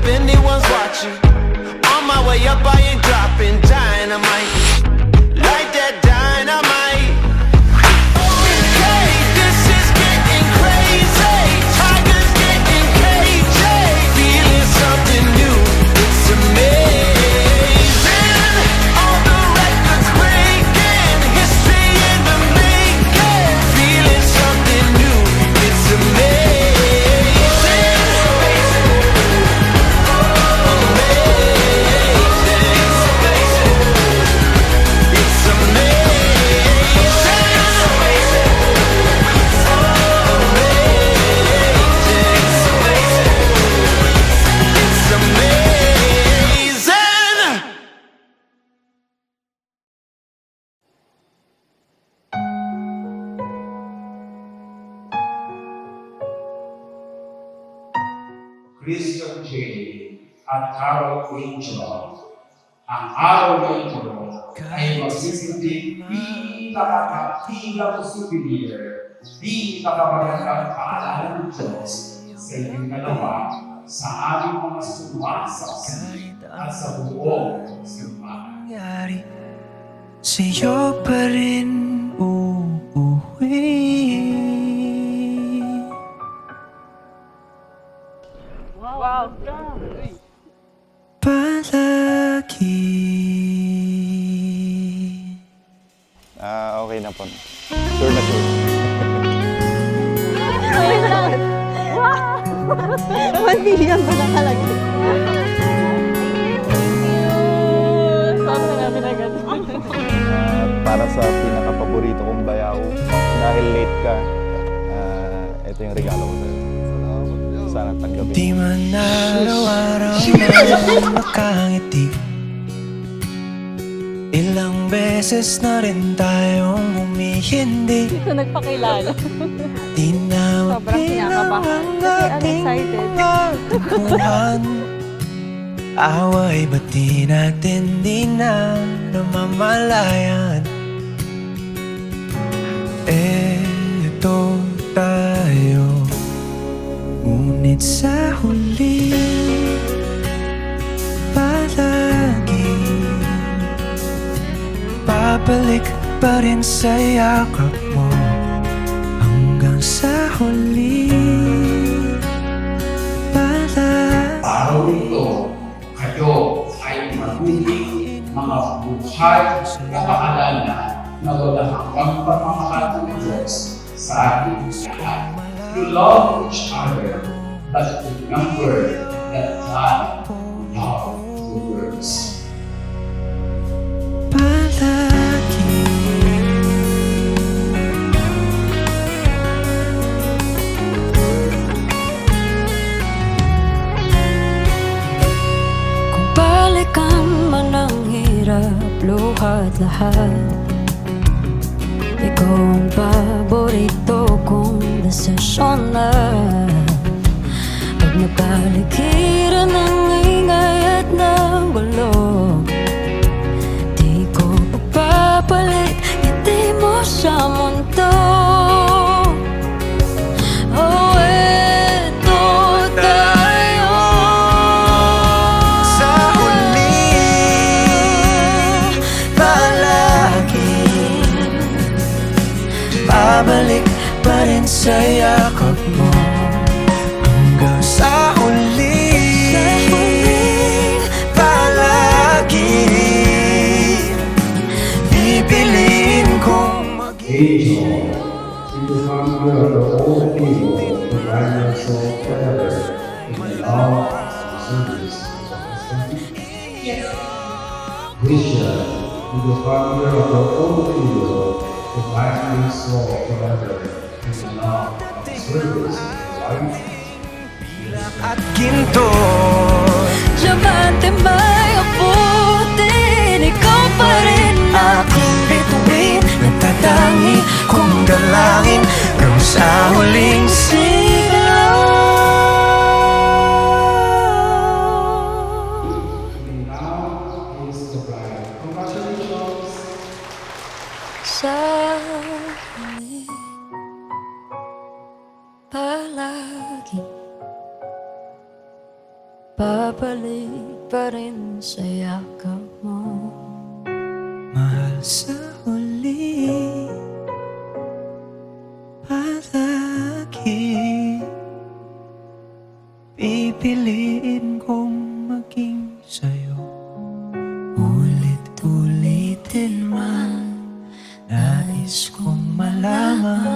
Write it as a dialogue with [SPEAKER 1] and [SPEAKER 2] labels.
[SPEAKER 1] if anyone's watching. On my way up, I ain't dropping dynamite. Like that dynamite. Okay, this is getting crazy. Tigers getting cagey. Feeling something new. It's amazing. All the records breaking. History in the making. Feeling something new. It's amazing.
[SPEAKER 2] Christian J. at Carol Angel. Ang araw na ito ay magsisilbing pinakakatigang souvenir, pinakamagandang paalala ng Diyos sa inyong dalawa sa aming mga sumasaksi at sa buong simbahan.
[SPEAKER 1] Sa'yo pa rin uuwi.
[SPEAKER 3] Wow!
[SPEAKER 1] Palagi.
[SPEAKER 4] Okay na po. Sure na sure.
[SPEAKER 3] Wait lang! Wow! 1 million ba nakalagay? Sobrang namin agad.
[SPEAKER 4] Para sa pinaka-paborito kong bayaw, dahil late ka, ito yung regalo ko sa'yo. Sana tanggapin.
[SPEAKER 1] Di man araw-araw na makangiti. Ilang beses na rin tayong humihindi.
[SPEAKER 3] Dito nagpakilala.
[SPEAKER 1] Di na
[SPEAKER 3] Sobrang kinakabahan kasi I'm excited.
[SPEAKER 1] excited. Away ba't di natin di na namamalayan? Eto tayo, ngunit sa huli palagi babalik pa rin sa yakap mo hanggang sa huli.
[SPEAKER 2] Araw nito, kayo ay magiging mga buhay na paalala na wala hanggang pagmamahal ng Diyos sa ating lahat. You love each other, but remember that God loves the words.
[SPEAKER 1] Palagi
[SPEAKER 5] Kung balikan man ang hirap, luha at lahat, ikaw ang paborito kong desisyon na. Pag napaligiran ng ingay at ng gulo, di ko papapalit, ngiti mo sa mundo. Oh, eto tayo
[SPEAKER 1] sa huli palagi babalik pa rin sa yakap mo hanggang sa huli palagi pipiliin kong
[SPEAKER 2] Angel, you become the old people who find yourself forever in the love and service of His country.
[SPEAKER 3] Yes.
[SPEAKER 2] Christian, you become the old people who find yourself forever in the love and service of His wife.
[SPEAKER 1] at ginto.
[SPEAKER 5] Diamante may abutin, ikaw pa rin
[SPEAKER 1] Aking bituin, natatangi kong dalangin hanggang sa huling sigaw.
[SPEAKER 2] And now is the bride. Congratulations!
[SPEAKER 5] sa huli palagi babalik Babalik pa rin sa yakap mo.
[SPEAKER 6] Mahal sa huli, palagi pipiliin kong maging sa'yo. Ulit-ulitin man, nais kong malaman